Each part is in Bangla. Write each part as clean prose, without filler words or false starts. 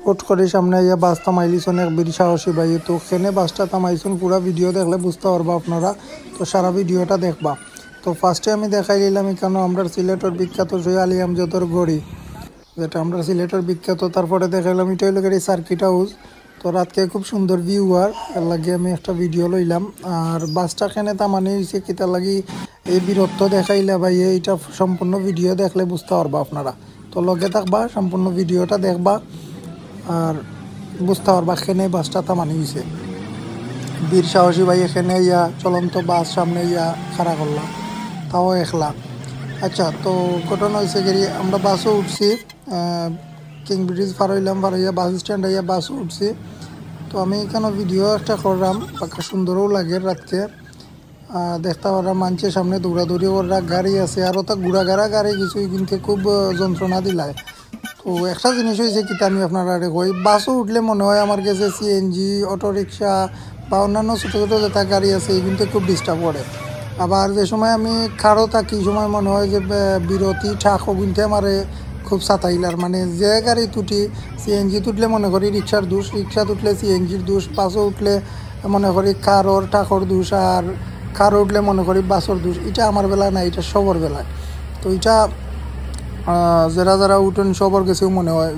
হুট করে সামনে আইয়া বাস থামাইলিছন এক বীর সাহসী ভাই। তো খেনে বাসটা থামাইছুন, পুরা ভিডিও দেখলে বুঝতে পারবা আপনারা। তো সারা ভিডিওটা দেখবা। তো ফার্স্টে আমি দেখাই দিলাম এখানে আমরা সিলেটের বিখ্যাত সেই আলী আমজাদের গড়ি, যেটা আমরা সিলেটের বিখ্যাত। তারপরে দেখাইলাম এটা হইল গেলে সার্কিট হাউস। তো রাতকে খুব সুন্দর ভিউ আর এর লাগে আমি একটা ভিডিও লইলাম। আর বাসটা খেনে থামানি হয়েছে কিতার লাগি এই বীরত্ব দেখাইলা ভাই, এইটা সম্পূর্ণ ভিডিও দেখলে বুঝতে পারবা আপনারা। তো লগে থাকবা, সম্পূর্ণ ভিডিওটা দেখবা আর বুঝতে পারবা এখানে বাসটা থামানি হয়েছে। বীর সাহসী ভাই এখানে ইয়া চলন্ত বাস সামনে ইয়া খাড়া করলাম, তাও একলা। আচ্ছা, তো ঘটনা হয়েছে গেরি আমরা বাসও উঠছি, কিং ব্রিজ পার হইলাম, পার হইয়া বাস স্ট্যান্ড হইয়া বাসও উঠছি। তো আমি এখানে ভিডিও একটা করলাম, পাকা সুন্দরও লাগে রাতকে। দেখতে পারলাম মানুষের সামনে দৌড়াদৌড়ি ওরা গাড়ি আছে, আরও তা ঘোড়াগাড়া গাড়ি কিছু কিন্তু খুব যন্ত্রণা দিলায়। তো একটা জিনিস হয়েছে কি আমি আপনারা কই, বাসও উঠলে মনে হয় আমার কাছে সিএনজি, অটোরিকশা বা অন্যান্য ছোটো ছোটো যেটা গাড়ি আছে এই কিন্তু খুব ডিস্টার্ব করে। আবার যে সময় আমি খাড়ো থাকি সময় মনে হয় যে বিরতি ঠাকও কিন্তু আমার খুব সাতাইলার, মানে যে গাড়ি তুটি সিএনজি তুটলে মনে করি রিক্সার দোষ, রিক্সা তুটলে সিএনজির দোষ, বাসও উঠলে মনে করি কারোর ঠাকর দোষ, আর কার উঠলে মনে করি বাসর দোষ। এটা আমার বেলায় না, এটা সবর বেলায়। তো এটা যারা যারা উঠেন সবর গেছেও মনে হয়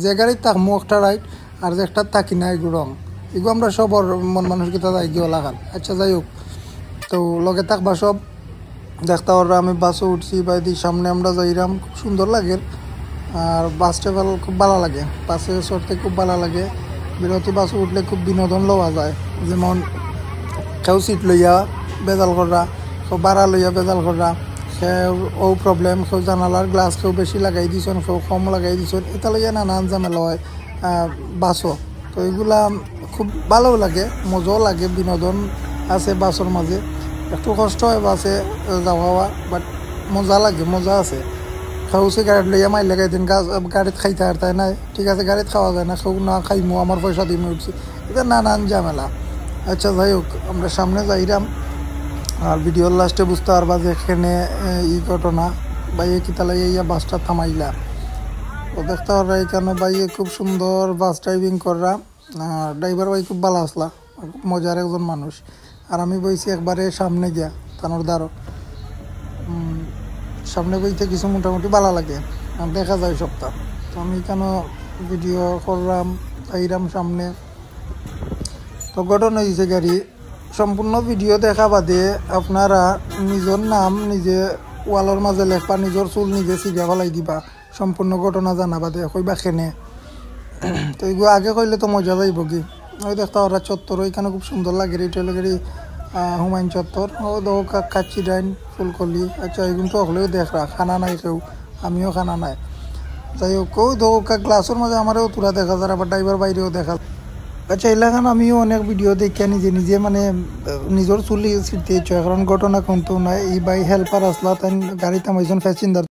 যে গাড়ির থাকমো একটা রাইট আর যে একটা থাকি না এগুলো রং, এগুলো আমরা সবর মন মানুষকে যাই গিয়ে লাগান। আচ্ছা যাই হোক, তো লগে থাকবা সব দেখতে পারবা। আমি বাসও উঠছি বা এদিক সামনে আমরা যাইরাম, খুব সুন্দর লাগে। আর বাস ট্রাভেল খুব ভালো লাগে, বাসে চড়তে খুব ভালো লাগে। বিরতি বাসে উঠলে খুব বিনোদন লওয়া যায়, যেমন কেউ সিট লইয়া বেজাল করা, কেউ বাড়া লইয়া বেজাল করা, কেউ ও প্রবলেম, কেউ জানালার গ্লাস কেউ বেশি লাগাই দিছেন, কেউ কম লাগাই দিছেন, এটা লইয়া নানান ঝামেলা হয় বাসও। তো এগুলা খুব ভালোও লাগে, মজাও লাগে, বিনোদন আছে বাসের মাঝে। একটু কষ্ট হয় বাসে যাওয়া, বাট মজা লাগে, মজা আছে। কেউ সিগারেট লইয়া মাইল লাগাই দিন, গাড়িত খাইতে আর তাই নাই, ঠিক আছে গাড়িত খাওয়া যায় না, কেউ না খাইমো আমার পয়সা দিয়ে উঠছি, এটা নানান ঝামেলা। আচ্ছা যাই হোক, আমরা সামনে যাইরাম আর ভিডিওর লাস্টে বুঝতে পারবা যে এখানে এই ঘটনা বাইয়ে কিতালাই ইয়া বাসটা থামাইলা। তো দেখতে পারবা এখানে বাইয়ে খুব সুন্দর বাস ড্রাইভিং করা, ড্রাইভার ভাই খুব ভালো আসলা, মজার একজন মানুষ। আর আমি বইছি একবারে সামনে গিয়া তানোর দ্বারও সামনে বইতে কিছু মোটামুটি ভালো লাগে, দেখা যায় সপ্তাহ। তো আমি কেন ভিডিও করলাম, আইরাম সামনে। তো ঘটনা হয়েছে গাড়ি সম্পূর্ণ ভিডিও দেখা বাদে আপনারা নিজের নাম নিজে ওয়ালের মাঝে লেখবা, নিজের চুল নিজে চিগা ফেলাই দিবা, সম্পূর্ণ ঘটনা জানা বাদে কইবা খেনে। তো এগুলো আগে কইলে তো মজা যাইব কি। ওই দেখতে ওরা চত্বর ওইখানে খুব সুন্দর লাগে, রিটেল গাড়ি হুমায়ুন চত্বর, ও দো কাচ্চি ডাইন ফুলকলি। আচ্ছা এগুলো তো হলেও দেখরা খানা নাই কেউ, আমিও খানা নাই। যাই হোক, ওই দো গ্লাসের মাঝে আমারও তোরা দেখা যায়, আবার ড্রাইভার বাইরেও দেখা। আচ্ছা এলাকান আমিও অনেক ভিডিও দেখি নিজে নিজে, মানে নিজের চুলি ছিটতে ইচ্ছা, কারণ ঘটনা কোনটো নাই। এই বাই হেল্পার আসলা তাই গাড়ি থামাইছেন প্যাসেঞ্জার